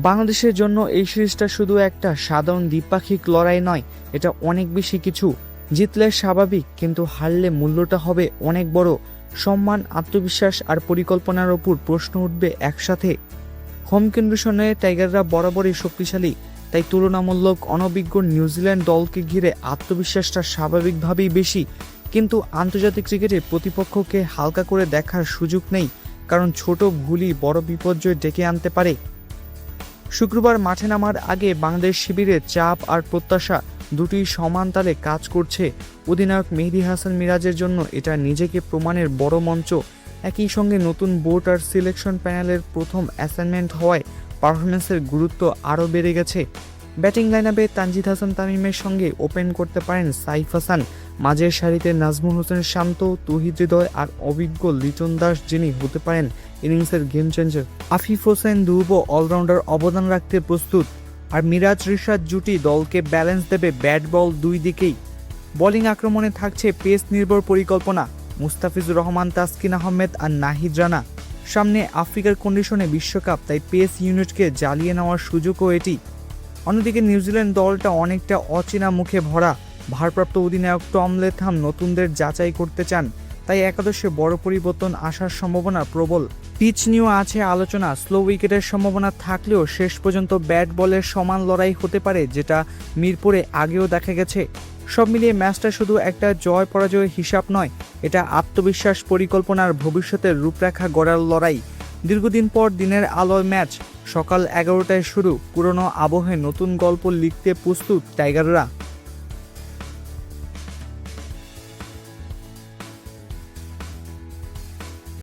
বাংলাদেশের জন্য এই সিরিজটা শুধু একটা সাধারণ দ্বিপাক্ষিক লড়াই নয়, এটা অনেক বেশি কিছু। জিতলে স্বাভাবিক, কিন্তু হারলে মূল্যটা হবে অনেক বড়। সম্মান, আত্মবিশ্বাস আর পরিকল্পনার ওপর প্রশ্ন উঠবে একসাথে। হোম কন্ডিশনে টাইগাররা বরাবরই শক্তিশালী, তাই তুলনামূলক অনভিজ্ঞ নিউজিল্যান্ড দলকে ঘিরে আত্মবিশ্বাসটা স্বাভাবিকভাবেই বেশি। কিন্তু আন্তর্জাতিক ক্রিকেটে প্রতিপক্ষকে হালকা করে দেখার সুযোগ নেই, কারণ ছোট ভুলই বড় বিপর্যয় ডেকে আনতে পারে। শুক্রবার মাঠে নামার আগে বাংলাদেশ শিবিরে চাপ আর প্রত্যাশা দুটোই সমান তালে কাজ করছে। অধিনায়ক মেহেদী হাসান মিরাজের জন্য এটা নিজেকে প্রমাণের বড় মঞ্চ। একই সঙ্গে নতুন বোর্ড আর সিলেকশন প্যানেলের প্রথম অ্যাসাইনমেন্ট হওয়ায় পারফরমেন্সের গুরুত্ব আরও বেড়ে গেছে। ব্যাটিং লাইনআপে তানজিদ হাসান তামিমের সঙ্গে ওপেন করতে পারেন সাইফ হাসান। মাঝের সারিতে নাজমুল হোসেন শান্ত, তৌহিদ হৃদয় আর অভিজ্ঞ লিটন দাস, যিনি হতে পারেন ইনিংসের গেম চেঞ্জার। আফিফ হোসেন ধ্রুব অলরাউন্ডার অবদান রাখতে প্রস্তুত। আর মিরাজ রিশাদ জুটি দলকে ব্যালেন্স দেবে ব্যাট বল দুই দিকেই। বোলিং আক্রমণে থাকছে পেস নির্ভর পরিকল্পনা। মুস্তাফিজুর রহমান, তাসকিন আহমেদ আর নাহিদ রানা। সামনে আফ্রিকার কন্ডিশনে বিশ্বকাপ, তাই পেস ইউনিটকে জ্বালিয়ে নেওয়ার সুযোগও এটি। অন্যদিকে নিউজিল্যান্ড দলটা অনেকটা অচেনা মুখে ভরা। ভারপ্রাপ্ত অধিনায়ক টম লেথাম নতুনদের যাচাই করতে চান, তাই একাদশে বড় পরিবর্তন আসার সম্ভাবনা প্রবল। পিচ নিয়েও আছে আলোচনা। স্লো উইকেটের সম্ভাবনা থাকলেও শেষ পর্যন্ত ব্যাট বলের সমান লড়াই হতে পারে, যেটা মিরপুরে আগেও দেখা গেছে। সব মিলিয়ে ম্যাচটা শুধু একটা জয় পরাজয়ের হিসাব নয়, এটা আত্মবিশ্বাস, পরিকল্পনার ভবিষ্যতের রূপরেখা গড়ার লড়াই। দীর্ঘদিন পর দিনের আলোয় ম্যাচ, সকাল 11টায় শুরু। পুরনো আবহে নতুন গল্প লিখতে প্রস্তুত টাইগাররা।